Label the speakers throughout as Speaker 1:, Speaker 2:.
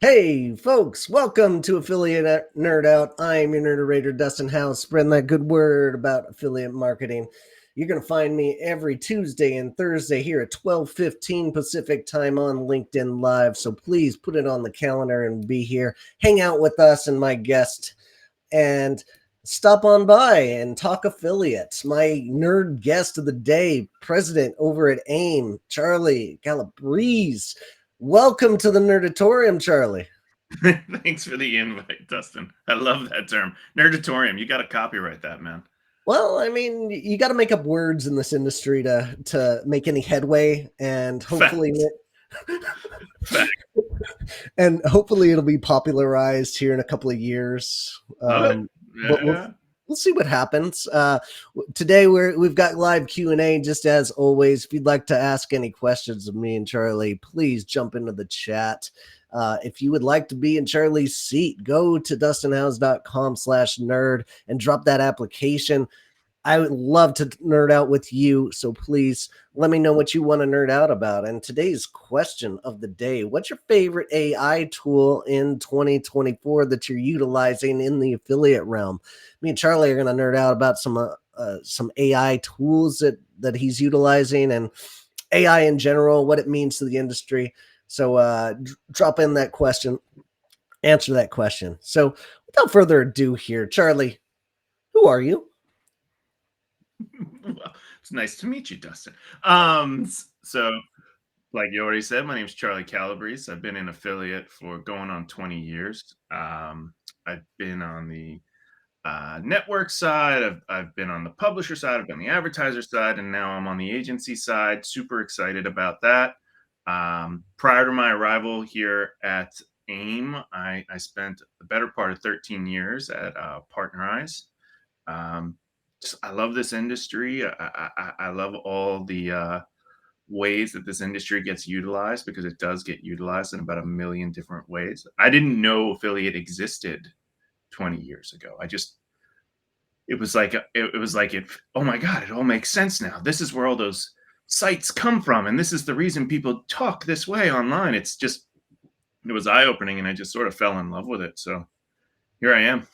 Speaker 1: Hey, folks, welcome to Affiliate Nerd Out. I'm your nerderator, Dustin House, spreading that good word about affiliate marketing. You're going to find me every Tuesday and Thursday here at 12:15 Pacific time on LinkedIn Live. So please put it on the calendar and be here. Hang out with us and my guest and stop on by and talk affiliates. My nerd guest of the day, president over at AIM, Charlie Calabrese. Welcome to the Nerdatorium, Charlie.
Speaker 2: Thanks for the invite, Dustin. I love that term. Nerdatorium. You got to copyright that, man.
Speaker 1: Well, I mean, you got to make up words in this industry to make any headway, and hopefully,
Speaker 2: Fact. Fact.
Speaker 1: and hopefully it'll be popularized here in a couple of years.
Speaker 2: Love it.
Speaker 1: But
Speaker 2: Yeah.
Speaker 1: we'll see what happens. Today we've got live Q&A just as always. If you'd like to ask any questions of me and Charlie, please jump into the chat. If you would like to be in Charlie's seat, go to dustinhouse.com/nerd and drop that application. I would love to nerd out with you. So please let me know what you want to nerd out about. And today's question of the day: what's your favorite AI tool in 2024 that you're utilizing in the affiliate realm? Me and Charlie are going to nerd out about some AI tools that he's utilizing and AI in general, what it means to the industry. So drop in that question, answer that question. So without further ado here, Charlie, who are you?
Speaker 2: Well, it's nice to meet you, Dustin. So, like you already said, my name's Charlie Calabrese. I've been an affiliate for going on 20 years. I've been on the network side. I've been on the publisher side. I've been on the advertiser side, and now I'm on the agency side. Super excited about that. Prior to my arrival here at AIM, I spent the better part of 13 years at Partner Eyes. I love this industry. I love all the ways that this industry gets utilized, because it does get utilized in about a million different ways. I didn't know affiliate existed 20 years ago. It was like oh my god, it all makes sense now. This is where all those sites come from, and this is the reason people talk this way online. It was eye-opening, and I just sort of fell in love with it. So here I am.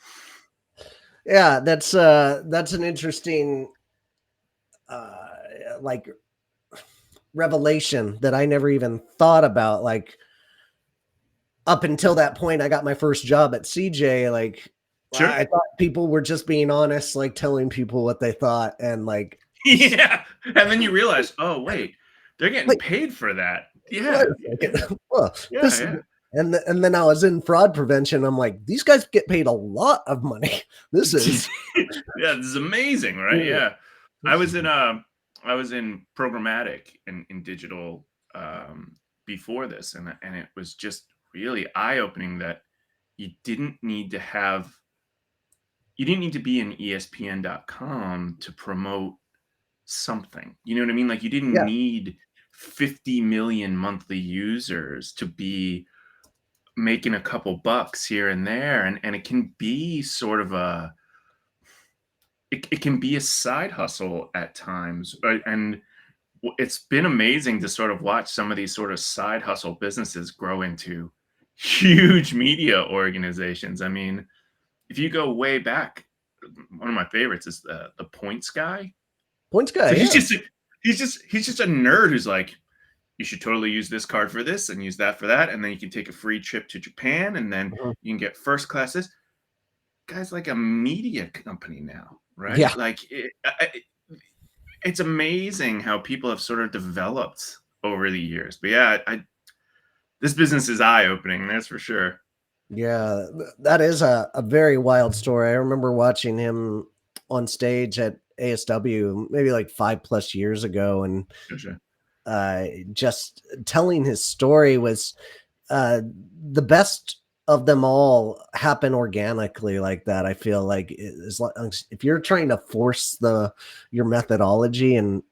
Speaker 1: Yeah, that's an interesting like revelation that I never even thought about. Like up until that point, I got my first job at CJ. Like
Speaker 2: Sure.
Speaker 1: I thought people were just being honest, like telling people what they thought, and like
Speaker 2: Yeah, and then you realize, oh wait, they're getting
Speaker 1: wait,
Speaker 2: paid for that.
Speaker 1: wait
Speaker 2: Yeah,
Speaker 1: a second. Well,
Speaker 2: yeah,
Speaker 1: this
Speaker 2: yeah.
Speaker 1: and then I was in fraud prevention. I'm like, these guys get paid a lot of money. This is
Speaker 2: Yeah, this is amazing, right? Yeah. I was in programmatic in digital before this, and it was just really eye-opening that you didn't need to have you didn't need to be in ESPN.com to promote something. You know what I mean? Like, you didn't
Speaker 1: yeah,
Speaker 2: need 50 million monthly users to be making a couple bucks here and there. And it can be sort of it can be a side hustle at times. And it's been amazing to sort of watch some of these sort of side hustle businesses grow into huge media organizations. I mean, if you go way back, one of my favorites is the Points guy.
Speaker 1: points guy.
Speaker 2: So
Speaker 1: Yeah,
Speaker 2: he's just a nerd who's like, you should totally use this card for this and use that for that, and then you can take a free trip to Japan, and then
Speaker 1: mhm.
Speaker 2: you can get first class. This guy's like a media company now,
Speaker 1: Yeah.
Speaker 2: right? Like it's amazing how people have sort of developed over the years. But yeah, this business is eye opening, that's for sure.
Speaker 1: Yeah, that is a very wild story. I remember watching him on stage at ASW maybe like 5+ years ago, and
Speaker 2: For sure.
Speaker 1: just telling his story was uh, the best of them all happen organically like that. I feel like if you're trying to force your methodology and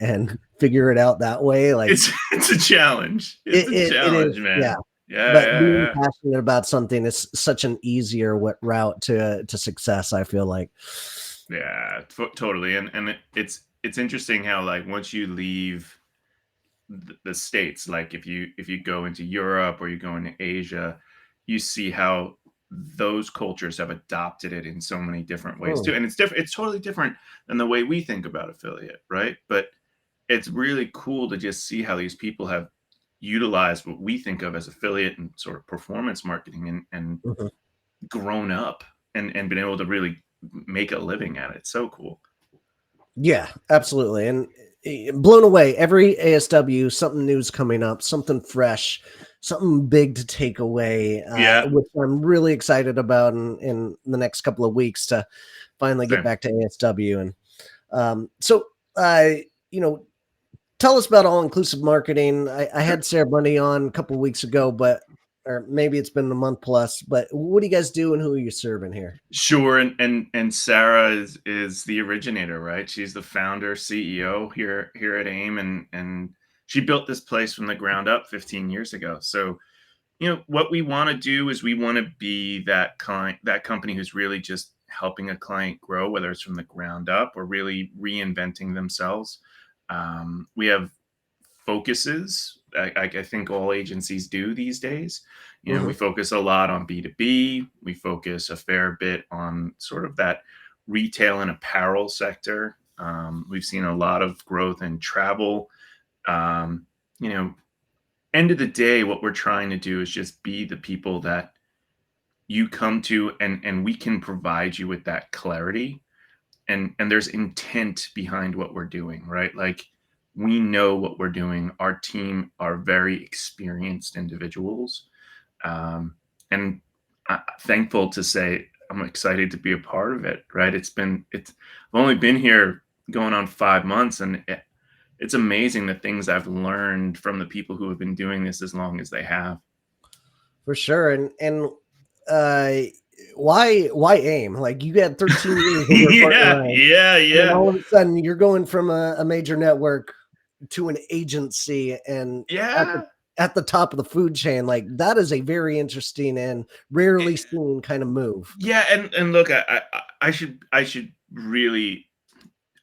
Speaker 1: figure it out that way, like
Speaker 2: It's a challenge. It's a
Speaker 1: it is,
Speaker 2: challenge,
Speaker 1: yeah.
Speaker 2: man. Yeah,
Speaker 1: But
Speaker 2: yeah,
Speaker 1: being
Speaker 2: yeah.
Speaker 1: passionate about something is such an easier route to success, I feel like.
Speaker 2: Yeah, totally. And it's interesting how, like, once you leave the states, like if you go into Europe or you go into Asia, you see how those cultures have adopted it in so many different ways
Speaker 1: Hmm.
Speaker 2: too. And it's different, it's totally different than the way we think about affiliate, right? But it's really cool to just see how these people have utilized what we think of as affiliate and sort of performance marketing and
Speaker 1: Mhm.
Speaker 2: grown up and been able to really make a living at it. It's so cool.
Speaker 1: Yeah, absolutely. And blown away. Every ASW, something new's coming up, something fresh, something big to take away,
Speaker 2: Yeah.
Speaker 1: which I'm really excited about in the next couple of weeks to finally get
Speaker 2: Same.
Speaker 1: back to ASW. And so, uh, you know, tell us about all inclusive marketing. I
Speaker 2: Sure.
Speaker 1: had Sarah Bunny on a couple of weeks ago, but or maybe it's been a month plus. But what do you guys do and who are you serving here?
Speaker 2: Sure, and Sarah is the originator, right? She's the founder, CEO here at AIM, and she built this place from the ground up 15 years ago. So, what we want to do is we want to be that client, that company who's really just helping a client grow, whether it's from the ground up or really reinventing themselves. We have focuses. I think all agencies do these days. We
Speaker 1: Hmm.
Speaker 2: focus a lot on B2B. We focus a fair bit on sort of that retail and apparel sector. We've seen a lot of growth in travel. Um, you know, End of the day, what we're trying to do is just be the people that you come to, and we can provide you with that clarity, and there's intent behind what we're doing, right? Like, we know what we're doing. Our team are very experienced individuals, um, and thankful to say I'm excited to be a part of it, right? I've only been here going on 5 months, and it's amazing the things I've learned from the people who have been doing this as long as they have.
Speaker 1: For sure. And uh why aim? Like you had 13 years with your partner
Speaker 2: Yeah,
Speaker 1: Ryan,
Speaker 2: yeah,
Speaker 1: and then
Speaker 2: yeah,
Speaker 1: all of a sudden you're going from a major network to an agency and
Speaker 2: yeah.
Speaker 1: at the top of the food chain. Like that is a very interesting and rarely seen kind of move.
Speaker 2: Yeah, and look, I should really,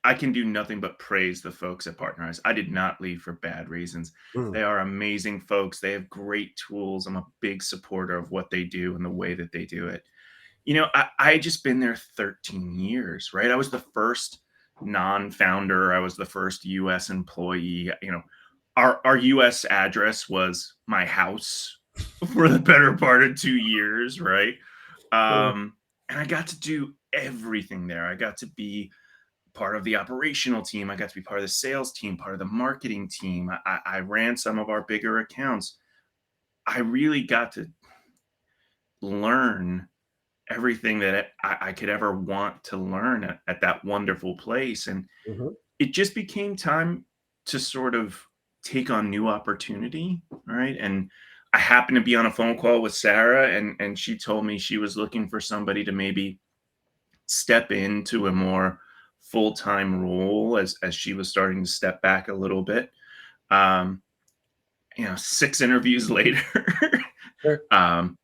Speaker 2: I can do nothing but praise the folks at Partnerize. I did not leave for bad reasons.
Speaker 1: Mm,
Speaker 2: They are amazing folks. They have great tools. I'm a big supporter of what they do and the way that they do it. I just been there 13 years, right? I was the first non-founder. I was the first US employee. Our US address was my house for the better part of 2 years, right?
Speaker 1: mm,
Speaker 2: And I got to do everything there. I got to be part of the operational team. I got to be part of the sales team, part of the marketing team. I ran some of our bigger accounts. I really got to learn everything that I could ever want to learn at that wonderful place. And
Speaker 1: mhm.
Speaker 2: it just became time to sort of take on new opportunity, right? And I happened to be on a phone call with Sarah, and she told me she was looking for somebody to maybe step into a more full-time role as she was starting to step back a little bit. Um, 6 interviews later,
Speaker 1: Sure.
Speaker 2: um,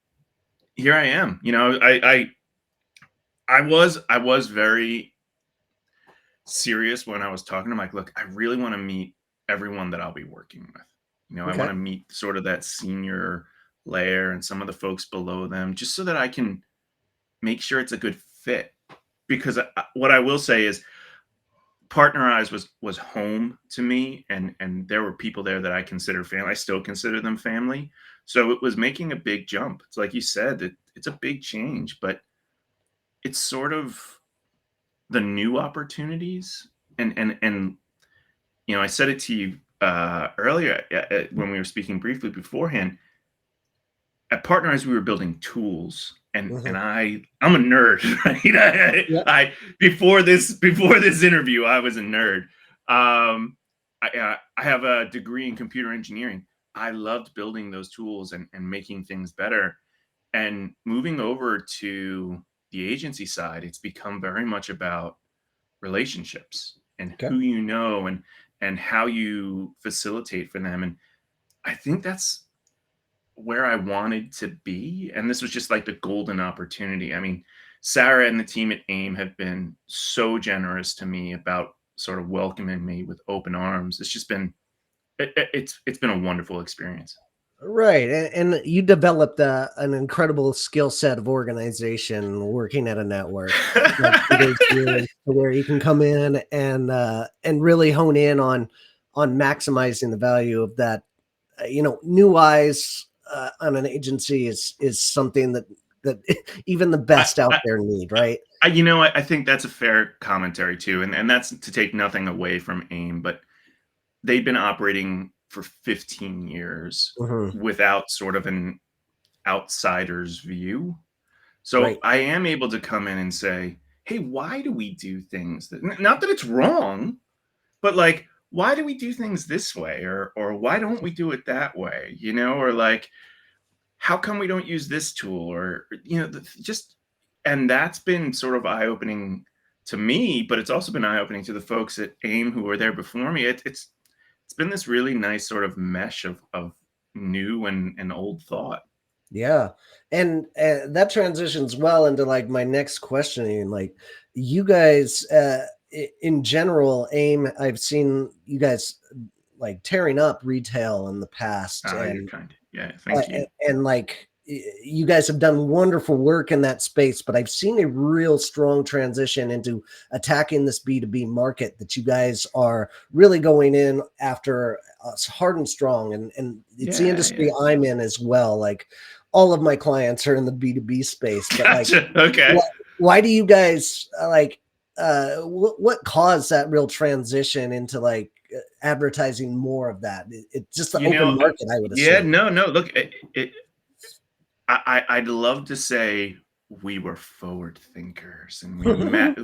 Speaker 2: here I am. I was very serious when I was talking to Mike. Look, I really want to meet everyone that I'll be working with. I want
Speaker 1: Okay.
Speaker 2: to meet sort of that senior layer and some of the folks below them, just so that I can make sure it's a good fit. Because what I will say is, Partner Eyes was home to me, and there were people there that I consider family. I still consider them family. So it was making a big jump. It's like you said, it's a big change, but it's sort of the new opportunities. And I said it to you earlier, when we were speaking briefly beforehand. At Partners, we were building tools, and
Speaker 1: Mhm.
Speaker 2: I'm a nerd, right?
Speaker 1: Yep.
Speaker 2: Before this interview, I was a nerd. I have a degree in computer engineering. I loved building those tools and making things better. And moving over to the agency side, it's become very much about relationships and
Speaker 1: Okay.
Speaker 2: who you know, and how you facilitate for them. And I think that's where I wanted to be. And this was just like the golden opportunity. I mean, Sarah and the team at AIM have been so generous to me about sort of welcoming me with open arms. It's just been it's been a wonderful experience.
Speaker 1: Right, and you developed an incredible skill set of organization working at a network that caters you to where you can come in and really hone in on maximizing the value of that. New eyes on an agency is something that even the
Speaker 2: I,
Speaker 1: best out
Speaker 2: I,
Speaker 1: there need, right?
Speaker 2: I think that's a fair commentary too, and that's to take nothing away from AIM, but they've been operating for 15 years
Speaker 1: Hmm.
Speaker 2: without sort of an outsider's view. So
Speaker 1: Right.
Speaker 2: I am able to come in and say, "Hey, why do we do things that not that it's wrong, but like why do we do things this way or why don't we do it that way?" Or like how come we don't use this tool or just and that's been sort of eye-opening to me, but it's also been eye-opening to the folks at AIM who were there before me. It's been this really nice sort of mesh of new and old thought.
Speaker 1: Yeah. And that transitions well into like my next questioning. Like, you guys, in general, AIM, I've seen you guys like tearing up retail in the past,
Speaker 2: Ah, you're kind. Yeah, thank you.
Speaker 1: and like you guys have done wonderful work in that space, but I've seen a real strong transition into attacking this B2B market that you guys are really going in after hard and strong. And it's the
Speaker 2: Yeah,
Speaker 1: industry
Speaker 2: yeah.
Speaker 1: I'm in as well. Like, all of my clients are in the B2B space, but like,
Speaker 2: Gotcha. Okay.
Speaker 1: why, why do you guys what caused that real transition into like advertising more of that? It's just the
Speaker 2: You
Speaker 1: open
Speaker 2: know,
Speaker 1: market, I would
Speaker 2: yeah,
Speaker 1: assume.
Speaker 2: no, no. Look, I'd love to say we were forward thinkers and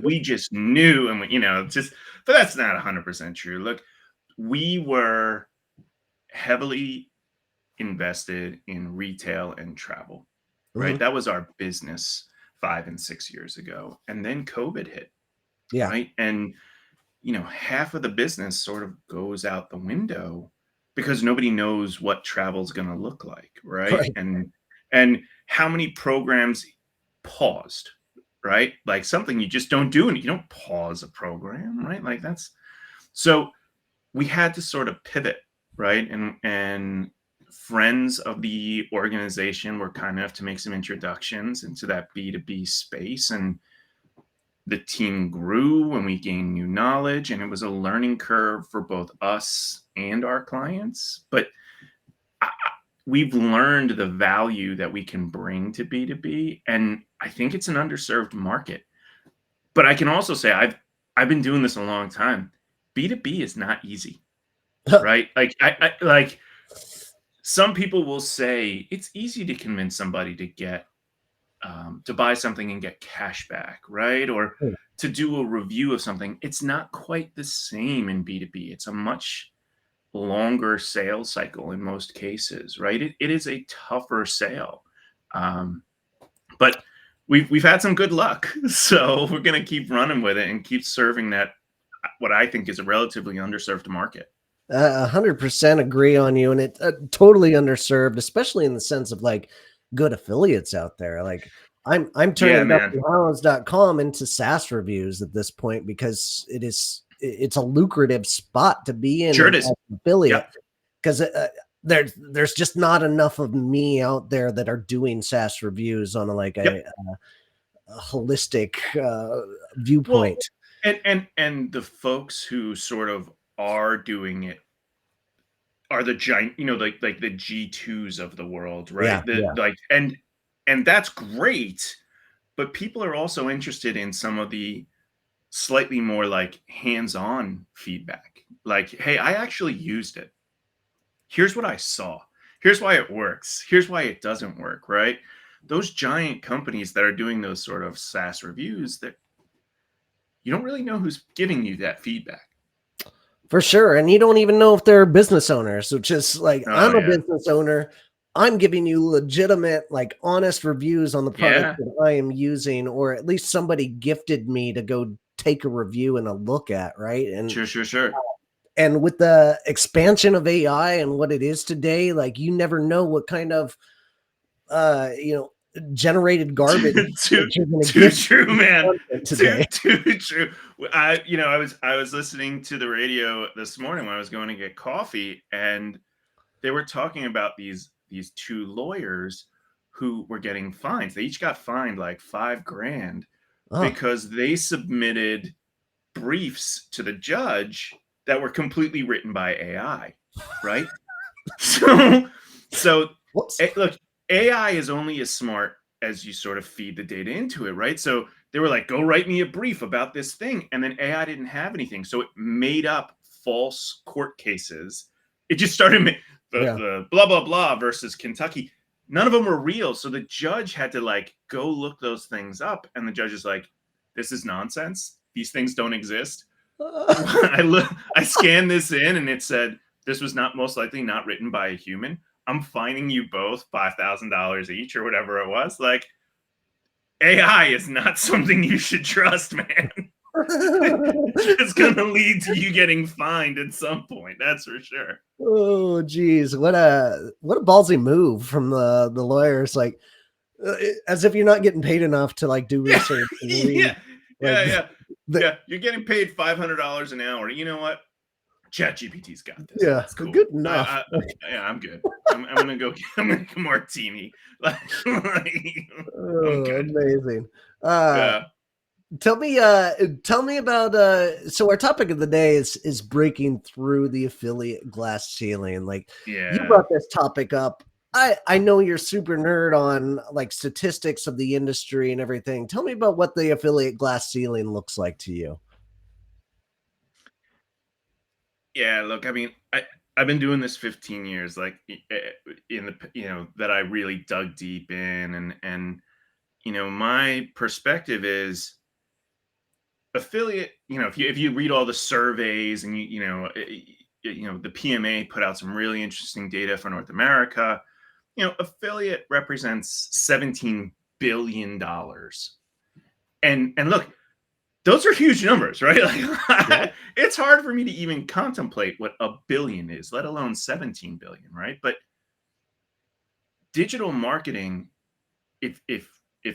Speaker 2: we just knew and just, but that's not 100% true. Look, we were heavily invested in retail and travel, right?
Speaker 1: Mhm.
Speaker 2: That was our business 5 and 6 years ago. And then COVID hit,
Speaker 1: Yeah.
Speaker 2: right? And half of the business sort of goes out the window because nobody knows what travel's going to look like, right?
Speaker 1: Right.
Speaker 2: And how many programs paused, right? Like something you just don't do, and you don't pause a program, right? Like that's so we had to sort of pivot, right? And friends of the organization were kind enough to make some introductions into that B2B space, and the team grew and we gained new knowledge, and it was a learning curve for both us and our clients, but we've learned the value that we can bring to B2B, and I think it's an underserved market. But I can also say I've been doing this a long time. B2B is not easy, right? Like I like some people will say it's easy to convince somebody to buy something and get cash back, right? Or to do a review of something. It's not quite the same in B2B. It's a much longer sales cycle in most cases, right? It is a tougher sale. Um, but we've had some good luck. So we're gonna keep running with it and keep serving that what I think is a relatively underserved market.
Speaker 1: 100% agree on you, and it totally underserved, especially in the sense of like good affiliates out there. Like, I'm
Speaker 2: Yeah,
Speaker 1: turning
Speaker 2: man.
Speaker 1: com into SaaS reviews at this point because it's a lucrative spot to be in
Speaker 2: Sure
Speaker 1: as
Speaker 2: it is.
Speaker 1: an affiliate,
Speaker 2: Yep.
Speaker 1: because there's just not enough of me out there that are doing SaaS reviews on
Speaker 2: Yep.
Speaker 1: a holistic
Speaker 2: Well,
Speaker 1: viewpoint.
Speaker 2: and the folks who sort of are doing it are the giant, like the G2s of the world,
Speaker 1: Yeah,
Speaker 2: right? The
Speaker 1: yeah.
Speaker 2: like and that's great, but people are also interested in some of the slightly more like hands-on feedback. Like, "Hey, I actually used it. Here's what I saw. Here's why it works. Here's why it doesn't work," right? Those giant companies that are doing those sort of SaaS reviews that you don't really know who's giving you that feedback.
Speaker 1: For sure. And you don't even know if they're business owners, which is like,
Speaker 2: Oh,
Speaker 1: I'm a
Speaker 2: yeah.
Speaker 1: business owner. I'm giving you legitimate, like honest reviews on the product
Speaker 2: Yeah.
Speaker 1: that I am using, or at least somebody gifted me to go take a review and a look at, right?
Speaker 2: Sure, sure, sure.
Speaker 1: And with the expansion of AI and what it is today, like you never know what kind of uh, you know, generated garbage
Speaker 2: Too
Speaker 1: that you're gonna
Speaker 2: too
Speaker 1: get
Speaker 2: true,
Speaker 1: from
Speaker 2: man.
Speaker 1: content
Speaker 2: Too
Speaker 1: today.
Speaker 2: too true. I was listening to the radio this morning when I was going to get coffee, and they were talking about these. these two lawyers who were getting fines. They each got fined like 5 grand
Speaker 1: Oh.
Speaker 2: because they submitted briefs to the judge that were completely written by AI, right? So, so
Speaker 1: Whoops.
Speaker 2: look, AI is only as smart as you sort of feed the data into it, right? So they were like, go write me a brief about this thing. And then AI didn't have anything. So it made up false court cases. It just started
Speaker 1: Yeah.
Speaker 2: the blah, blah, blah versus Kentucky. None of them were real. So the judge had to like go look those things up. And the judge is like, this is nonsense. These things don't exist. I scanned this in and it said, this was not most likely not written by a human. I'm fining you both $5,000 each or whatever it was. Like, AI is not something you should trust, man. It's gonna lead to you getting fined at some point. That's for sure.
Speaker 1: Oh, geez, what a ballsy move from the lawyers. Like, as if you're not getting paid enough to like do
Speaker 2: Yeah,
Speaker 1: research and read.
Speaker 2: yeah,
Speaker 1: Like,
Speaker 2: yeah, yeah,
Speaker 1: the,
Speaker 2: yeah. You're getting paid $500 an hour. You know what? ChatGPT's got this.
Speaker 1: yeah,
Speaker 2: It's cool.
Speaker 1: good enough.
Speaker 2: Yeah, I'm good. I'm gonna go. I'm gonna get martini. I'm
Speaker 1: Oh,
Speaker 2: good.
Speaker 1: amazing. Uh,
Speaker 2: Yeah,
Speaker 1: tell me about so our topic of the day is breaking through the affiliate glass ceiling. Like, you
Speaker 2: yeah.
Speaker 1: brought this topic up. I know you're super nerd on like statistics of the industry and everything. Tell me about what the affiliate glass ceiling looks like to you.
Speaker 2: Yeah, look, I mean, I've been doing this 15 years, like in the that I really dug deep in, and my perspective is affiliate. If you read all the surveys and the PMA put out some really interesting data for North America. Affiliate represents $17 billion, and look, those are huge numbers, right?
Speaker 1: Yeah.
Speaker 2: Like, it's hard for me to even contemplate what a billion is, let alone 17 billion, right? But digital marketing, if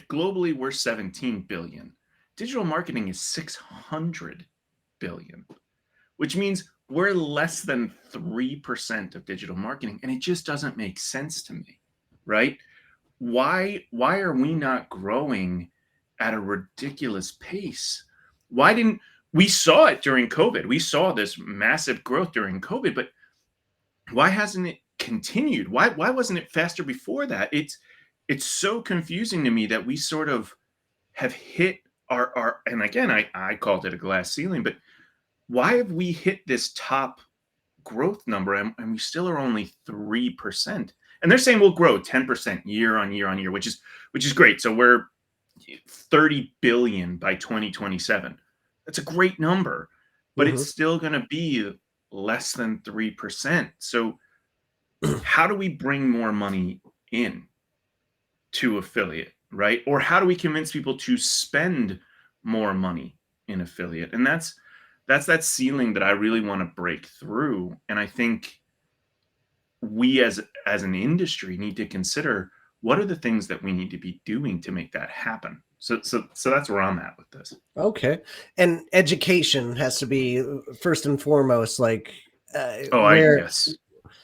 Speaker 2: globally we're 17 billion, digital marketing is 600 billion, which means we're less than 3% of digital marketing, and it just doesn't make sense to me, right? Why are we not growing at a ridiculous pace? Why didn't we saw it during COVID? We saw this massive growth during COVID, but why hasn't it continued? Why wasn't it faster before that? It's so confusing to me that we sort of have hit our and again I called it a glass ceiling, but why have we hit this top growth number and we still are only 3%? And they're saying we'll grow 10% year on year on year, which is great. So we're 30 billion by 2027. That's a great number, but it's
Speaker 1: Mhm.
Speaker 2: still going to be less than 3%. So how do we bring more money in to affiliate, right? Or how do we convince people to spend more money in affiliate? And that's that ceiling that I really want to break through. And I think we as an industry need to consider what are the things that we need to be doing to make that happen. So that's where I'm at with this.
Speaker 1: Okay. And education has to be first and foremost, like
Speaker 2: Oh, I
Speaker 1: where
Speaker 2: yes,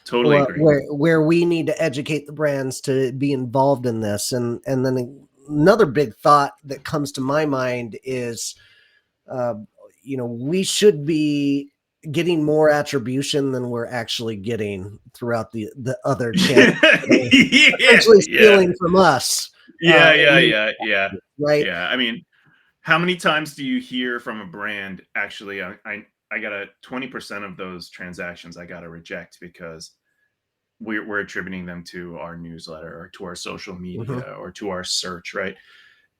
Speaker 2: totally agree.
Speaker 1: where we need to educate the brands to be involved in this. And then another big thought that comes to my mind is uh, we should be getting more attribution than we're actually getting throughout the other channels that are
Speaker 2: Yeah,
Speaker 1: essentially
Speaker 2: yeah,
Speaker 1: stealing from us.
Speaker 2: yeah, yeah,
Speaker 1: And
Speaker 2: yeah, yeah,
Speaker 1: right.
Speaker 2: yeah. I mean, how many times do you hear from a brand? Actually, I got a 20% of those transactions I got to reject because we're attributing them to our newsletter or to our social
Speaker 1: Mhm.
Speaker 2: media or to our search, right?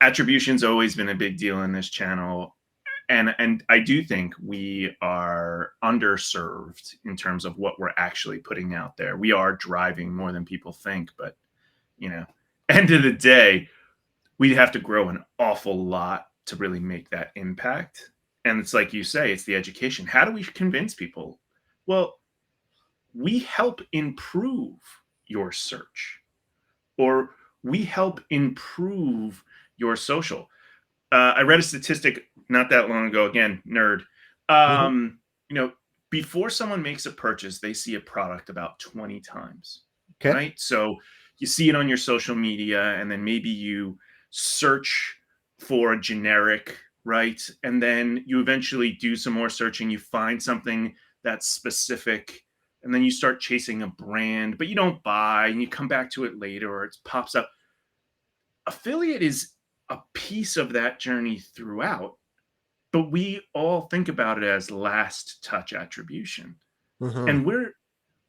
Speaker 2: Attribution's always been a big deal in this channel. And I do think we are underserved in terms of what we're actually putting out there. We are driving more than people think, but you know, end of the day, we'd have to grow an awful lot to really make that impact. And it's like you say, it's the education. How do we convince people? Well, we help improve your search, or we help improve your social. I read a statistic not that long ago. Again, nerd.
Speaker 1: Mhm.
Speaker 2: You know, before someone makes a purchase, they see a product about 20 times.
Speaker 1: Okay.
Speaker 2: right? So you see it on your social media, and then maybe you search for a generic, right? And then you eventually do some more searching, you find something that's specific, and then you start chasing a brand, but you don't buy, and you come back to it later, or it pops up. Affiliate is a piece of that journey throughout, but we all think about it as last touch attribution.
Speaker 1: Hmm.
Speaker 2: And we're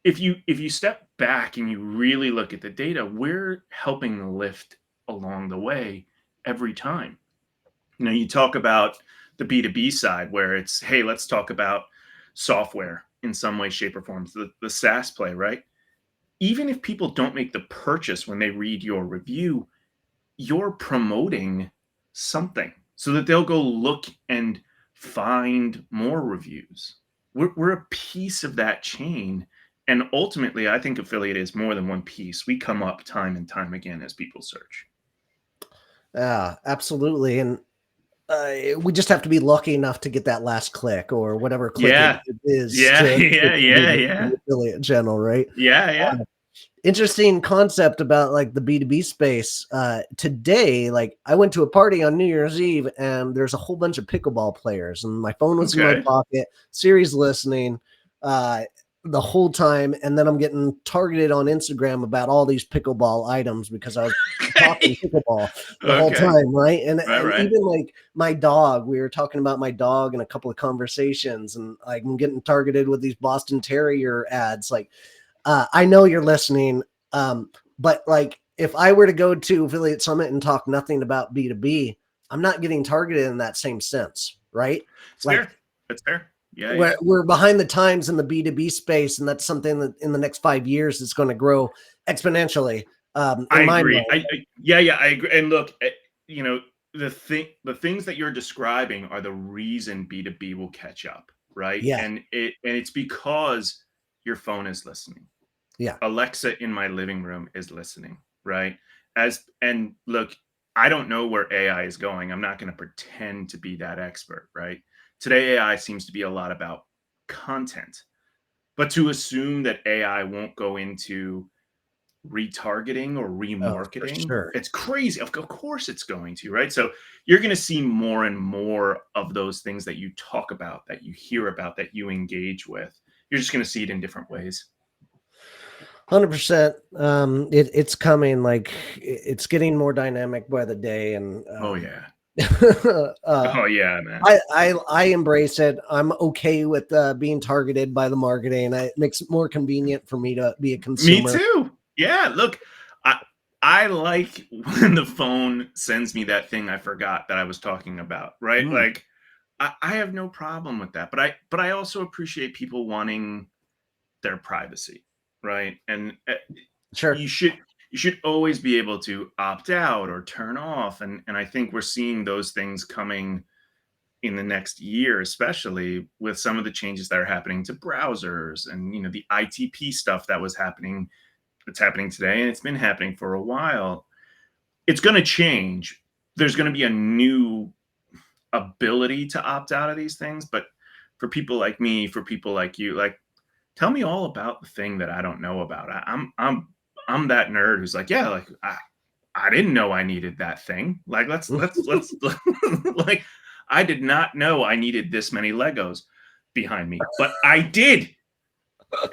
Speaker 2: if you step back and you really look at the data, we're helping lift along the way every time. You talk about the B2B side where it's, hey, let's talk about software in some way, shape, or form, the SaaS play, right? Even if people don't make the purchase when they read your review, you're promoting something so that they'll go look and find more reviews. We're a piece of that chain. And ultimately, I think affiliate is more than one piece. We come up time and time again as people search.
Speaker 1: Yeah, absolutely. And we just have to be lucky enough to get that last click or whatever click
Speaker 2: Yeah.
Speaker 1: it is
Speaker 2: Yeah.
Speaker 1: to
Speaker 2: Yeah.
Speaker 1: be
Speaker 2: Yeah.
Speaker 1: the
Speaker 2: Yeah.
Speaker 1: affiliate channel, right?
Speaker 2: Yeah. Yeah.
Speaker 1: Interesting concept about like the B2B space. Today, like I went to a party on New Year's Eve and there's a whole bunch of pickleball players, and my phone was in my
Speaker 2: Okay.
Speaker 1: pocket, Siri's listening uh, the whole time. And then I'm getting targeted on Instagram about all these pickleball items because I was talking
Speaker 2: Okay.
Speaker 1: pickleball the whole
Speaker 2: Okay.
Speaker 1: time, right? And
Speaker 2: Right.
Speaker 1: and
Speaker 2: Right.
Speaker 1: even like my dog, we were talking about my dog in a couple of conversations, and like I'm getting targeted with these Boston Terrier ads. Like I know you're listening, but like if I were to go to Affiliate Summit and talk nothing about B2B, I'm not getting targeted in that same sense, right?
Speaker 2: It's
Speaker 1: Like
Speaker 2: fair. It's fair. Yeah.
Speaker 1: we're,
Speaker 2: Yeah.
Speaker 1: we're behind the times in the B2B space, and that's something that in the next 5 years is going to grow exponentially
Speaker 2: I
Speaker 1: in my
Speaker 2: agree.
Speaker 1: mind.
Speaker 2: Yeah, yeah, I agree. And look, you know, the things that you're describing are the reason B2B will catch up, right?
Speaker 1: Yeah.
Speaker 2: And it's because your phone is listening.
Speaker 1: Yeah.
Speaker 2: Alexa in my living room is listening, right? As and look, I don't know where AI is going. I'm not going to pretend to be that expert, right? Today AI seems to be a lot about content. But to assume that AI won't go into retargeting or
Speaker 1: Oh, for
Speaker 2: remarketing,
Speaker 1: sure.
Speaker 2: it's crazy. Of course it's going to, right? So you're going to see more and more of those things that you talk about, that you hear about, that you engage with. You're just going to see it in different ways.
Speaker 1: 100%. It's coming. Like it's getting more dynamic by the day, and
Speaker 2: Oh yeah.
Speaker 1: uh,
Speaker 2: Oh yeah, man.
Speaker 1: I embrace it. I'm okay with being targeted by the marketing. It makes it more convenient for me to be a
Speaker 2: Me
Speaker 1: consumer.
Speaker 2: too. Yeah, look, I I like when the phone sends me that thing I forgot that I was talking about, right?
Speaker 1: Mm,
Speaker 2: Like I have no problem with that. But I also appreciate people wanting their privacy, right? And
Speaker 1: sure.
Speaker 2: you should you should always be able to opt out or turn off. And I think we're seeing those things coming in the next year, especially with some of the changes that are happening to browsers and the ITP stuff that's happening today, and it's been happening for a while. It's going to change. There's going to be a new ability to opt out of these things, but for people like me, for people like you, like tell me all about the thing that I don't know about. I'm that nerd who's like, yeah, like I didn't know I needed that thing. Like let's like I did not know I needed this many Legos behind me, but I did.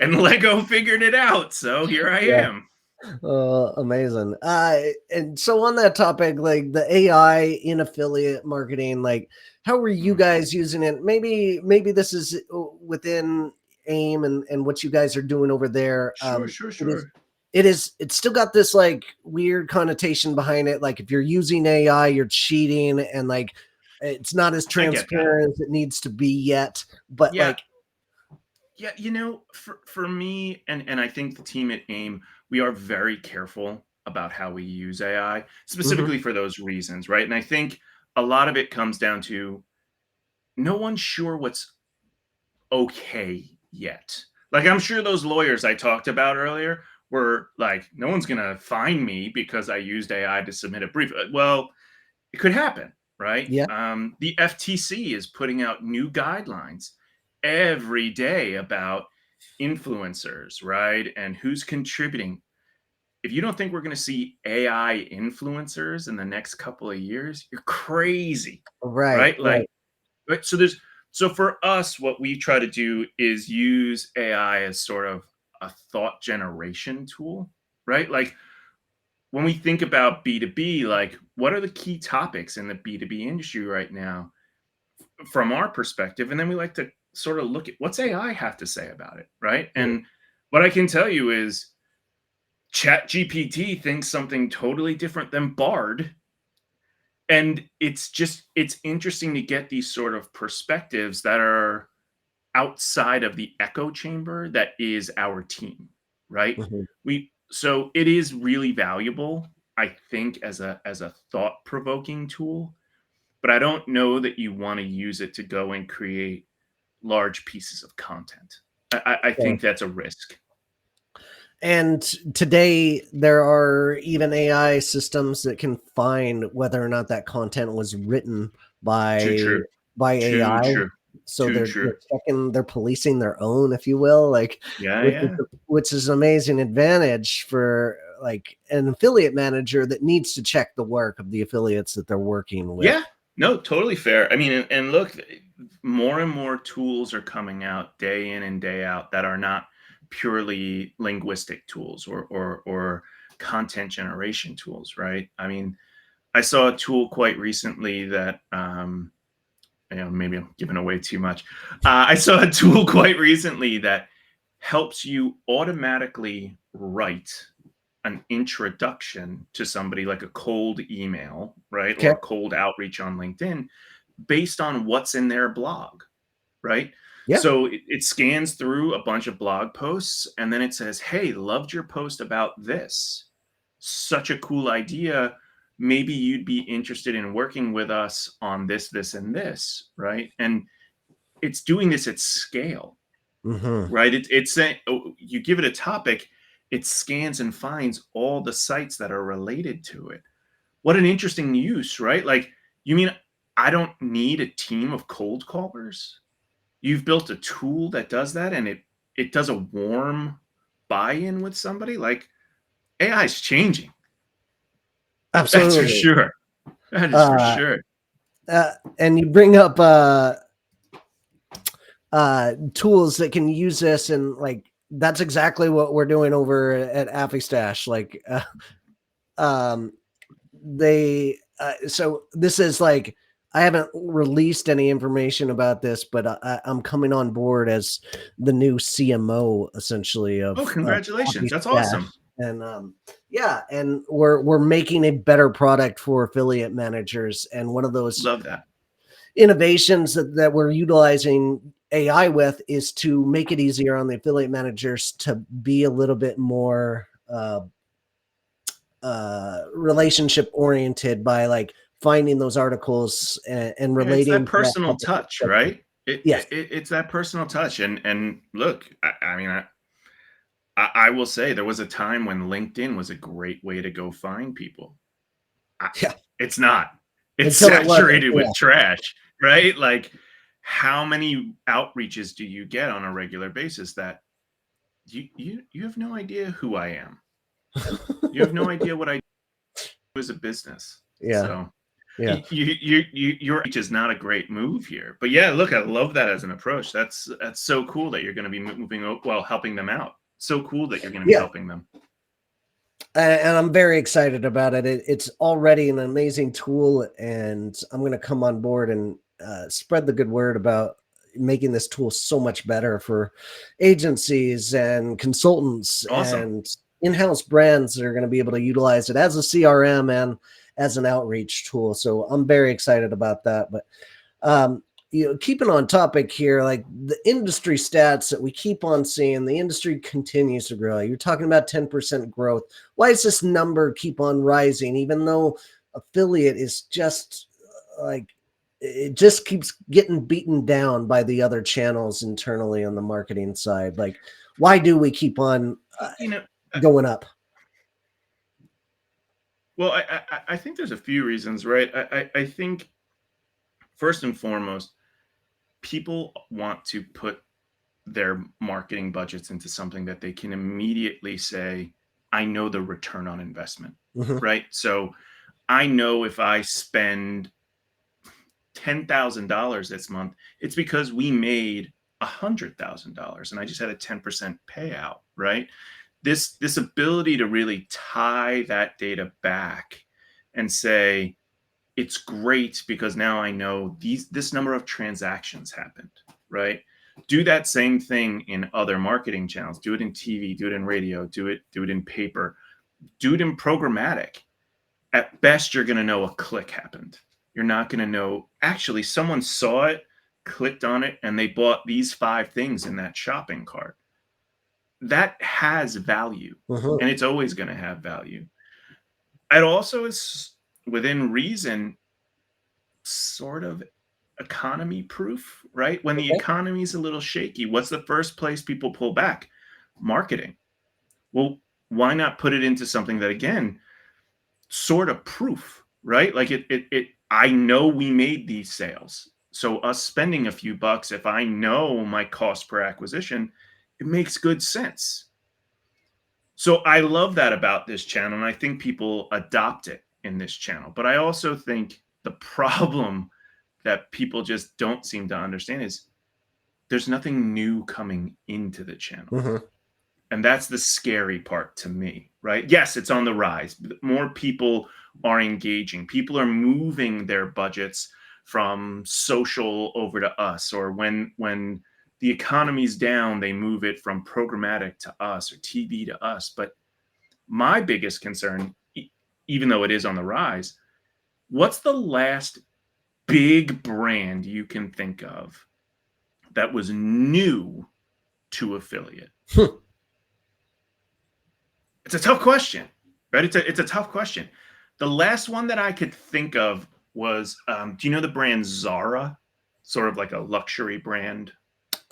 Speaker 2: And Lego figured it out. So here I
Speaker 1: Yeah.
Speaker 2: am.
Speaker 1: Amazing. And so on that topic, like the AI in affiliate marketing, like how are you
Speaker 2: Mhm.
Speaker 1: guys using it? Maybe this is within AIM and what you guys are doing over there.
Speaker 2: Sure, sure,
Speaker 1: It is
Speaker 2: sure.
Speaker 1: it's still got this like weird connotation behind it. Like if you're using AI, you're cheating, and like it's not as
Speaker 2: I get that.
Speaker 1: transparent as it needs to be yet. But
Speaker 2: Yeah.
Speaker 1: like,
Speaker 2: Yeah, for me and I think the team at AIM, we are very careful about how we use AI,
Speaker 1: mhm,
Speaker 2: specifically for those reasons, right? And I think a lot of it comes down to no one's sure what's okay yet. Like I'm sure those lawyers I talked about earlier were like, no one's gonna find me because I used AI to submit a brief. Well, it could happen, right?
Speaker 1: yeah,
Speaker 2: The FTC is putting out new guidelines every day about influencers, right? And who's contributing. if you don't think we're going to see AI influencers in the next couple of years, you're crazy,
Speaker 1: Right,
Speaker 2: right? Like,
Speaker 1: right.
Speaker 2: right. So for us, what we try to do is use AI as sort of a thought generation tool, right? Like when we think about B2B, like what are the key topics in the B2B industry right now from our perspective? And then we like to sort of look at what's AI have to say about it, right?
Speaker 1: Mm,
Speaker 2: And what I can tell you is Chat GPT thinks something totally different than Bard. And it's interesting to get these sort of perspectives that are outside of the echo chamber that is our team, right?
Speaker 1: mhm.
Speaker 2: So it is really valuable, I think, as a thought provoking tool, but I don't know that you want to use it to go and create large pieces of content. I
Speaker 1: Yeah.
Speaker 2: think that's a risk.
Speaker 1: And today there are even AI systems that can find whether or not that content was written
Speaker 2: Too
Speaker 1: by
Speaker 2: true. Too
Speaker 1: AI.
Speaker 2: true.
Speaker 1: So
Speaker 2: Too
Speaker 1: they're
Speaker 2: true.
Speaker 1: checking, they're policing their own, if you will, like
Speaker 2: Yeah,
Speaker 1: which is
Speaker 2: yeah.
Speaker 1: which is an amazing advantage for like an affiliate manager that needs to check the work of the affiliates that they're working with.
Speaker 2: Yeah. No, totally fair. I mean, and look, more and more tools are coming out day in and day out that are not purely linguistic tools or content generation tools, right? I mean, I saw a tool quite recently that maybe I'm giving away too much. I saw a tool quite recently that helps you automatically write an introduction to somebody like a cold email, right?
Speaker 1: Okay.
Speaker 2: Or a cold outreach on LinkedIn based on what's in their blog, right?
Speaker 1: Yeah.
Speaker 2: So it scans through a bunch of blog posts and then it says, "Hey, loved your post about this. Such a cool idea. Maybe you'd be interested in working with us on this, this, and this," right? And it's doing this at scale,
Speaker 1: Hmm.
Speaker 2: right? It's saying, oh, you give it a topic, it scans and finds all the sites that are related to it. What an interesting use, right? Like, you mean I don't need a team of cold callers? You've built a tool that does that, and it does a warm buy-in with somebody. Like AI is changing. That's for
Speaker 1: Absolutely.
Speaker 2: sure. That is for
Speaker 1: Uh,
Speaker 2: sure.
Speaker 1: and you bring up tools that can use this, and like that's exactly what we're doing over at AffyStash. Like um they so this is like I haven't released any information about this, but I'm coming on board as the new CMO essentially
Speaker 2: Oh,
Speaker 1: of
Speaker 2: congratulations. That's
Speaker 1: AffyStash.
Speaker 2: awesome.
Speaker 1: And yeah, and we're making a better product for affiliate managers, and one of those
Speaker 2: Love that.
Speaker 1: innovations that we're utilizing AI with is to make it easier on the affiliate managers to be a little bit more relationship oriented by like finding those articles and
Speaker 2: Yeah, it's
Speaker 1: relating
Speaker 2: that
Speaker 1: to that
Speaker 2: personal
Speaker 1: public
Speaker 2: touch,
Speaker 1: perspective.
Speaker 2: right?
Speaker 1: Yes.
Speaker 2: It's that personal touch, and look, I mean, I will say there was a time when LinkedIn was a great way to go find people. I,
Speaker 1: Yeah.
Speaker 2: it's not. It's
Speaker 1: Until it wasn't.
Speaker 2: saturated
Speaker 1: Yeah.
Speaker 2: with trash, right? Like, how many outreaches do you get on a regular basis that you have no idea who I am? You have no idea what I do as a business.
Speaker 1: Yeah.
Speaker 2: So
Speaker 1: Yeah.
Speaker 2: your reach is not a great move here. But yeah, look, I love that as an approach. That's so cool that you're going to be moving well, helping them out. So cool that you're going to be
Speaker 1: Yeah.
Speaker 2: helping them.
Speaker 1: And I'm very excited about it. It's already an amazing tool, and I'm going to come on board and spread the good word about making this tool so much better for agencies and consultants
Speaker 2: Awesome.
Speaker 1: and in-house brands that are going to be able to utilize it as a CRM and as an outreach tool. So I'm very excited about that. But um, keeping on topic here, like the industry stats that we keep on seeing, the industry continues to grow. You're talking about 10% growth. Why does this number keep on rising, even though affiliate is just like it just keeps getting beaten down by the other channels internally on the marketing side? Like, why do we keep on
Speaker 2: You know,
Speaker 1: going up?
Speaker 2: well, I think there's a few reasons, right? I think first and foremost, people want to put their marketing budgets into something that they can immediately say, I know the return on investment,
Speaker 1: Mhm.
Speaker 2: right? So I know if I spend $10,000 this month, it's because we made $100,000 and I just had a 10% payout, right? This ability to really tie that data back and say it's great because now I know this number of transactions happened, right? Do that same thing in other marketing channels. Do it in TV, do it in radio, do it in paper, do it in programmatic. At best, you're going to know a click happened. You're not going to know actually someone saw it, clicked on it, and they bought these 5 things in that shopping cart. That has value,
Speaker 1: Mhm.
Speaker 2: and it's always going to have value. It also is within reason, sort of economy proof, right? When the
Speaker 1: Okay.
Speaker 2: economy is a little shaky, what's the first place people pull back? Marketing. Well, why not put it into something that again sort of proof, right? Like I know we made these sales. So us spending a few bucks, if I know my cost per acquisition, it makes good sense. So I love that about this channel, and I think people adopt it in this channel. But I also think the problem that people just don't seem to understand is there's nothing new coming into the channel.
Speaker 1: Mhm.
Speaker 2: And that's the scary part to me, right? Yes, it's on the rise. More people are engaging. People are moving their budgets from social over to us, or when the economy's down, they move it from programmatic to us or TV to us. But my biggest concern, even though it is on the rise, what's the last big brand you can think of that was new to affiliate?
Speaker 1: Hmm.
Speaker 2: It's a tough question, right? It's a tough question. The last one that I could think of was, do you know the brand Zara? Sort of like a luxury brand.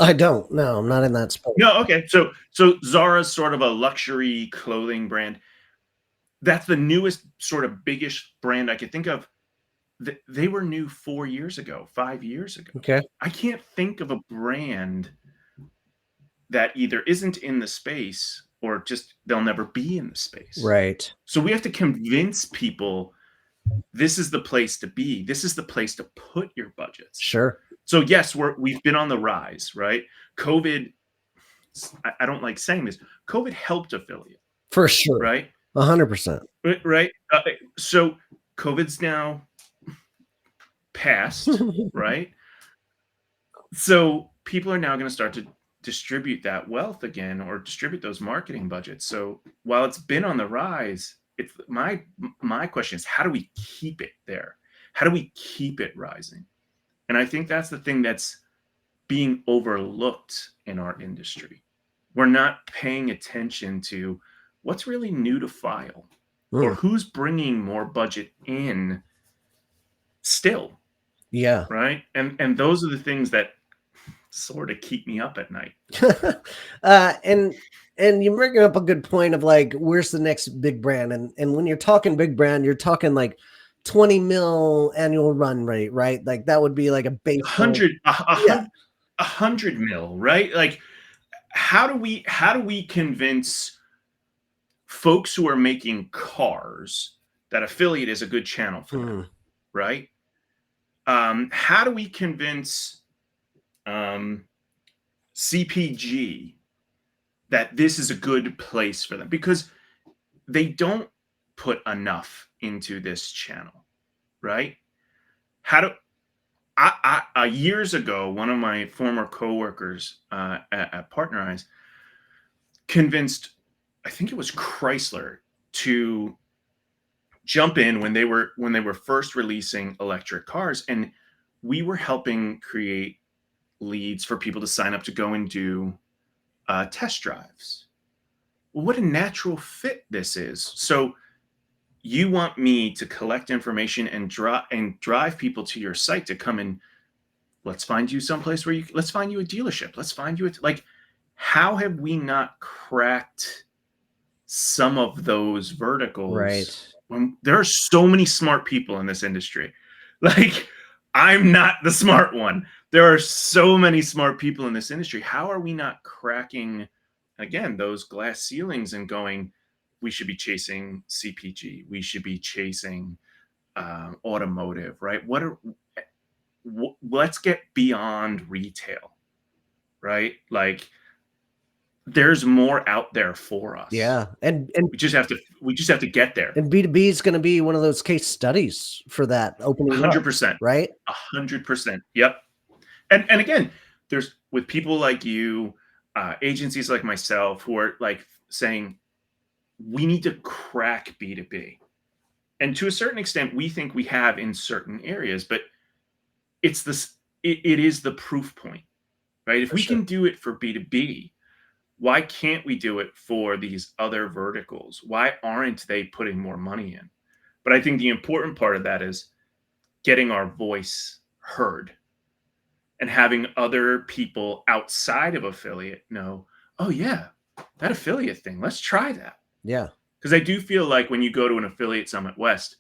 Speaker 1: I don't. No, I'm not in that space.
Speaker 2: No, okay. So Zara's sort of a luxury clothing brand. That's the newest sort of biggest brand I could think of. They were new 4 years ago, 5 years ago.
Speaker 1: Okay.
Speaker 2: I can't think of a brand that either isn't in the space or just they'll never be in the space.
Speaker 1: Right.
Speaker 2: So we have to convince people this is the place to be. This is the place to put your budgets.
Speaker 1: Sure.
Speaker 2: So yes, we've been on the rise, right? COVID, I don't like saying this. COVID helped affiliate,
Speaker 1: For sure.
Speaker 2: right?
Speaker 1: 100%.
Speaker 2: Right. So COVID's now passed, right? So people are now going to start to distribute that wealth again or distribute those marketing budgets. So while it's been on the rise, it's my question is how do we keep it there? How do we keep it rising? And I think that's the thing that's being overlooked in our industry. We're not paying attention to what's really new to file or
Speaker 1: Mm.
Speaker 2: who's bringing more budget in still,
Speaker 1: Yeah.
Speaker 2: right? And those are the things that sort of keep me up at night.
Speaker 1: uh, and and you bring up a good point of like, where's the next big brand? And when you're talking big brand, you're talking like 20 mil annual run rate, right? Like that would be like a baseline.
Speaker 2: 100 a
Speaker 1: Yeah.
Speaker 2: 100 100 mil, right? Like how do we convince folks who are making cars that affiliate is a good channel for them,
Speaker 1: Hmm.
Speaker 2: right? How do we convince um, CPG that this is a good place for them? Because they don't put enough into this channel, right? How do years ago, one of my former coworkers at Partner Eyes convinced, I think it was Chrysler, to jump in when they were first releasing electric cars, and we were helping create leads for people to sign up to go and do test drives. Well, what a natural fit this is. So you want me to collect information and drive people to your site to come and let's find you someplace where let's find you a dealership. Let's find you like how have we not cracked some of those
Speaker 1: Right.
Speaker 2: verticals when there are so many smart people in this industry? Like I'm not the smart one. There are so many smart people in this industry. How are we not cracking again those glass ceilings and going, we should be chasing CPG. We should be chasing automotive, right? Let's get beyond retail, right? Like there's more out there for us.
Speaker 1: Yeah, and
Speaker 2: We just have to get there.
Speaker 1: and B2B is gonna be one of those case studies for that opening up,
Speaker 2: 100%.
Speaker 1: right?
Speaker 2: 100%. Yep. And again, there's with people like you, agencies like myself who are like saying we need to crack B2B. And to a certain extent, we think we have in certain areas, but it is the proof point, right? If
Speaker 1: For
Speaker 2: we
Speaker 1: sure.
Speaker 2: can do it for B2B, why can't we do it for these other verticals? Why aren't they putting more money in? But I think the important part of that is getting our voice heard and having other people outside of affiliate know, oh yeah, that affiliate thing, let's try that.
Speaker 1: Yeah.
Speaker 2: Because I do feel like when you go to an affiliate summit West,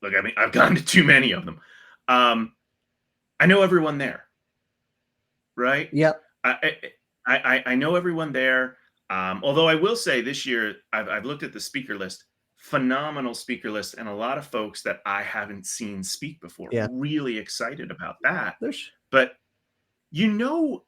Speaker 2: look, I mean, I've gone to too many of them. I know everyone there, right?
Speaker 1: Yep.
Speaker 2: I know everyone there. Although I will say this year, I've looked at the speaker list, phenomenal speaker list, and a lot of folks that I haven't seen speak before.
Speaker 1: Yeah.
Speaker 2: Really excited about that.
Speaker 1: There's
Speaker 2: But you know,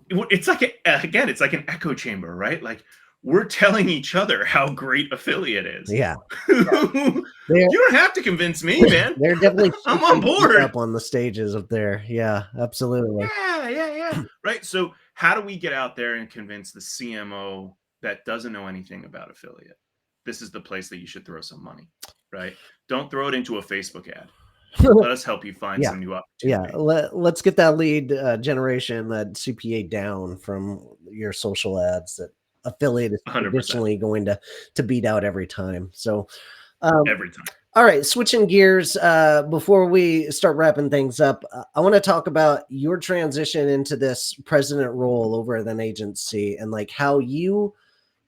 Speaker 2: it's like again, it's like an echo chamber, right? Like we're telling each other how great affiliate is.
Speaker 1: yeah.
Speaker 2: You
Speaker 1: They're
Speaker 2: don't have to convince me, man.
Speaker 1: they're definitely
Speaker 2: I'm on
Speaker 1: shaking things
Speaker 2: board.
Speaker 1: up on the stages up there. Yeah, absolutely.
Speaker 2: Yeah. Right. So, how do we get out there and convince the CMO that doesn't know anything about affiliate? This is the place that you should throw some money, right? Don't throw it into a Facebook ad. Let us help you find
Speaker 1: Yeah.
Speaker 2: some new
Speaker 1: Yeah,
Speaker 2: opportunity.
Speaker 1: let's get that lead generation, that CPA down from your social ads that affiliate is
Speaker 2: 100%
Speaker 1: traditionally going to beat out every time. So, um,
Speaker 2: every time.
Speaker 1: all right, switching gears. Before we start wrapping things up, I want to talk about your transition into this president role over at an agency and like how you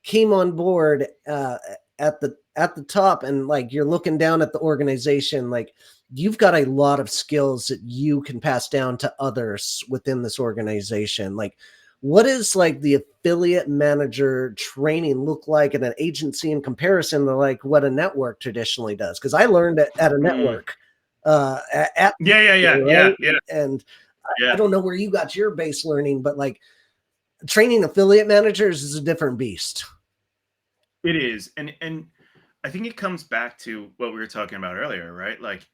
Speaker 1: came on board at the top, and like you're looking down at the organization, like you've got a lot of skills that you can pass down to others within this organization. Like what is like the affiliate manager training look like in an agency in comparison to like what a network traditionally does? Because I learned it at a
Speaker 2: Mm.
Speaker 1: network at
Speaker 2: Yeah.
Speaker 1: right, and I
Speaker 2: Yeah.
Speaker 1: don't know where you got your base learning, but like training affiliate managers is a different beast.
Speaker 2: It is. And I think it comes back to what we were talking about earlier, right? Like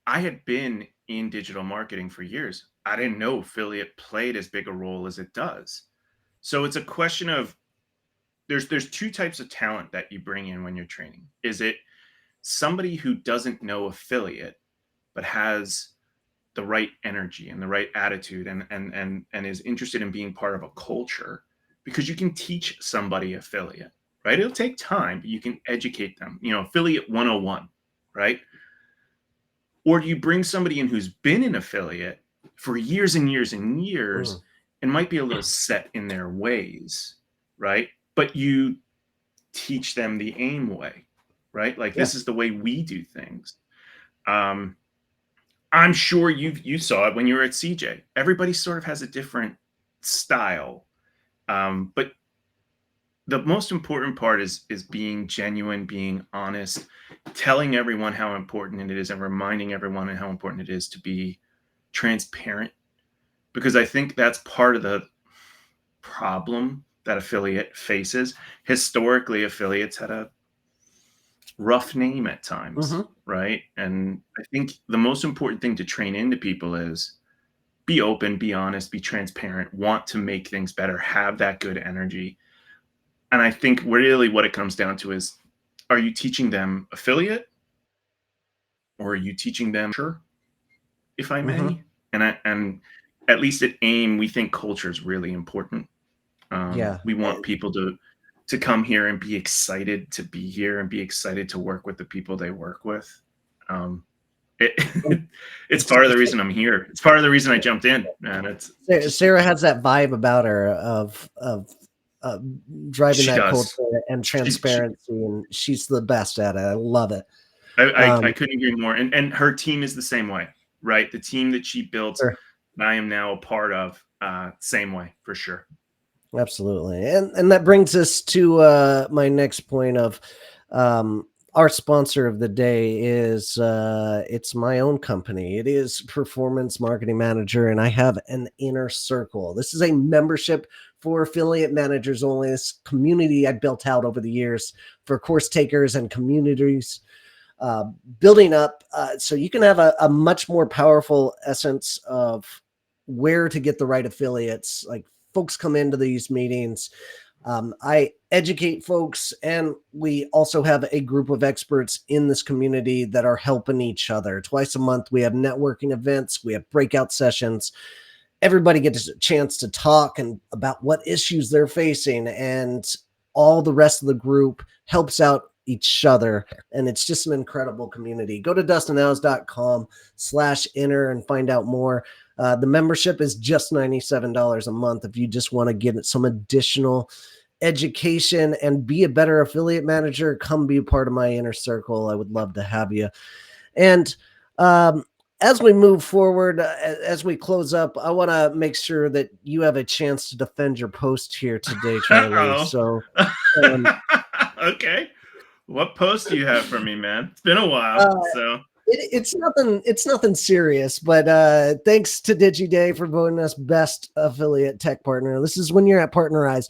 Speaker 2: I had been in digital marketing for years. I didn't know affiliate played as big a role as it does. So it's a question of there's two types of talent that you bring in when you're training. Is it somebody who doesn't know affiliate but has the right energy and the right attitude and is interested in being part of a culture, because you can teach somebody affiliate, right? It'll take time, but you can educate them, affiliate 101, right? Or do you bring somebody in who's been an affiliate for years and years and years
Speaker 1: Mm,
Speaker 2: and might be a little set in their ways, right? But you teach them the AIM way, right? Like
Speaker 1: yeah.
Speaker 2: this is the way we do things. Um, I'm sure you saw it when you were at CJ. Everybody sort of has a different style, but the most important part is being genuine, being honest, telling everyone how important it is, and reminding everyone how important it is to be transparent. Because I think that's part of the problem that affiliate faces. Historically, affiliates had a rough name at times,
Speaker 1: Hmm.
Speaker 2: right? And I think the most important thing to train into people is be open, be honest, be transparent, want to make things better, have that good energy. And I think really what it comes down to is, are you teaching them affiliate or are you teaching them culture, if I
Speaker 1: Hmm.
Speaker 2: may? And at least at AIM, we think culture is really important.
Speaker 1: Yeah.
Speaker 2: We want people to come here and be excited to be here and be excited to work with the people they work with. Um, it,
Speaker 1: And
Speaker 2: it's part of the reason I'm here. It's part of the reason I jumped in, man. It's just
Speaker 1: Sarah has that vibe about her of uh, driving
Speaker 2: she
Speaker 1: that
Speaker 2: does.
Speaker 1: culture and
Speaker 2: She
Speaker 1: transparency, and she's the best at it. I love it.
Speaker 2: I
Speaker 1: Um,
Speaker 2: couldn't agree more. And her team is the same way, right? The team that she built,
Speaker 1: sure.
Speaker 2: and I am now a part of, same way for sure.
Speaker 1: Absolutely. And that brings us to my next point of our sponsor of the day is it's my own company. It is Performance Marketing Manager, and I have an inner circle. This is a membership for affiliate managers only. This community I built out over the years for course takers and communities uh, building up so you can have a much more powerful essence of where to get the right affiliates. Like, folks come into these meetings, I educate folks, and we also have a group of experts in this community that are helping each other. Twice a month, we have networking events, we have breakout sessions. Everybody gets a chance to talk and about what issues they're facing, and all the rest of the group helps out each other. And it's just an incredible community. Go to dustinhouse.com/inner and find out more. The membership is just $97 a month if you just want to get some additional education and be a better affiliate manager. Come be a part of my inner circle. I would love to have you. And um, as we move forward, as we close up, I want to make sure that you have a chance to defend your post here today, Charlie.
Speaker 2: Uh-oh.
Speaker 1: So, um,
Speaker 2: Okay. What post do you have for me, man? It's been a while,
Speaker 1: uh,
Speaker 2: so
Speaker 1: it's nothing. It's nothing serious. But thanks to DigiDay for voting us best affiliate tech partner. This is when you're at Partnerize.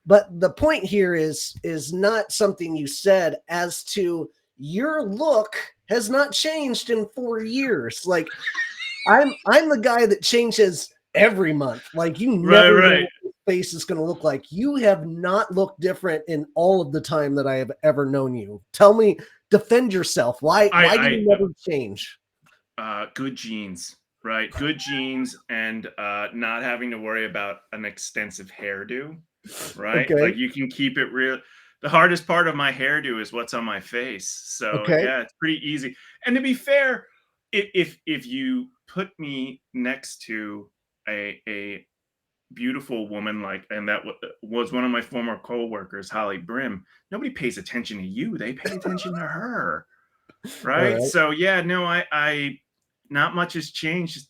Speaker 1: But the point here is not something you said as to your look has not changed in 4 years. Like, I'm the guy that changes every month. Like, you
Speaker 2: right,
Speaker 1: never know
Speaker 2: right.
Speaker 1: what your face is going to look like. You have not looked different in all of the time that I have ever known you. Tell me, defend yourself. Why do you
Speaker 2: I
Speaker 1: never change?
Speaker 2: good genes, right? Good genes and not having to worry about an extensive hairdo, right?
Speaker 1: Okay.
Speaker 2: Like you can keep it real. The hardest part of my hairdo is what's on my face. So
Speaker 1: Okay.
Speaker 2: yeah, it's pretty easy. And to be fair, if you put me next to a beautiful woman like, and that was one of my former coworkers, Holly Brim, nobody pays attention to you. They pay attention to her,
Speaker 1: All
Speaker 2: right?
Speaker 1: right.
Speaker 2: So yeah, no, I not much has changed.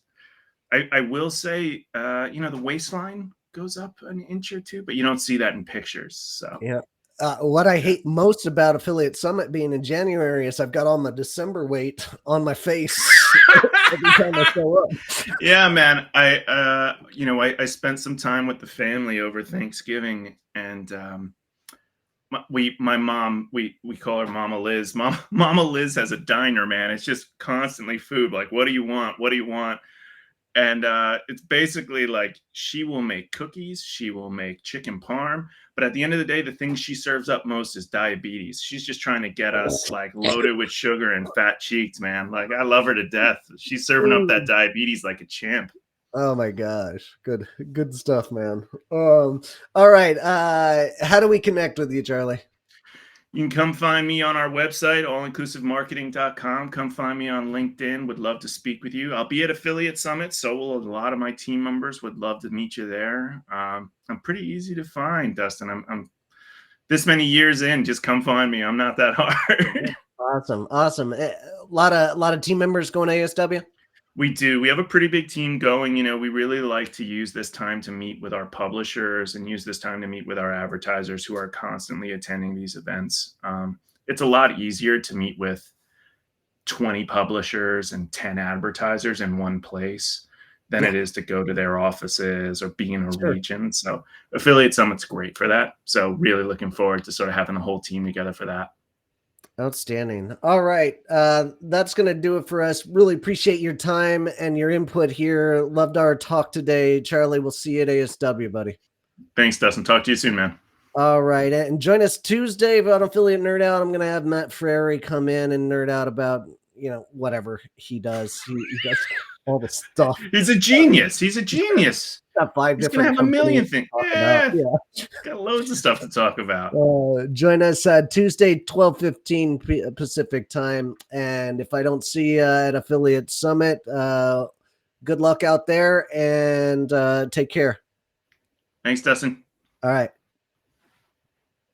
Speaker 2: I will say, the waistline goes up an inch or two, but you don't see that in pictures. So
Speaker 1: Yeah. What I
Speaker 2: yeah.
Speaker 1: hate most about Affiliate Summit being in January is I've got all my December weight on my face every time I show up.
Speaker 2: Yeah, man. I spent some time with the family over Thanksgiving, and my mom, we call her Mama Liz. Mama Liz has a diner, man. It's just constantly food. Like, what do you want? What do you want? And it's basically like she will make cookies, she will make chicken parm, but at the end of the day, the thing she serves up most is diabetes. She's just trying to get us like loaded with sugar and fat cheeks, man. Like, I love her to death. She's serving up that
Speaker 1: Mm.
Speaker 2: diabetes like a champ.
Speaker 1: Oh my gosh. Good stuff, man. All right. How do we connect with you, Charlie?
Speaker 2: You can come find me on our website, allinclusivemarketing.com. Come find me on LinkedIn. Would love to speak with you. I'll be at Affiliate Summit, so will a lot of my team members. Would love to meet you there. I'm pretty easy to find, Dustin. I'm this many years in. Just come find me. I'm not that hard.
Speaker 1: Awesome. Awesome. A lot of team members going ASW.
Speaker 2: We do. We have a pretty big team going. We really like to use this time to meet with our publishers and use this time to meet with our advertisers who are constantly attending these events. It's a lot easier to meet with 20 publishers and 10 advertisers in one place than
Speaker 1: Yeah,
Speaker 2: it is to go to their offices or be in a
Speaker 1: sure.
Speaker 2: region. So Affiliate Summit's great for that. So really looking forward to sort of having the whole team together for that.
Speaker 1: Outstanding. All right. That's going to do it for us. Really appreciate your time and your input here. Loved our talk today. Charlie, we'll see you at ASW, buddy.
Speaker 2: Thanks, Dustin. Talk to you soon, man.
Speaker 1: All right. And join us Tuesday about Affiliate Nerd Out. I'm going to have Matt Frary come in and nerd out about, whatever he does. He does all the stuff.
Speaker 2: He's a genius. He's a genius.
Speaker 1: Got five
Speaker 2: He's gonna
Speaker 1: different
Speaker 2: have a
Speaker 1: companies
Speaker 2: million
Speaker 1: to
Speaker 2: things.
Speaker 1: talk about.
Speaker 2: Yeah,
Speaker 1: Yeah.
Speaker 2: got loads of stuff to talk about.
Speaker 1: Join us Tuesday, 12:15 Pacific time. And if I don't see you at Affiliate Summit, good luck out there and take care.
Speaker 2: Thanks, Dustin.
Speaker 1: All right.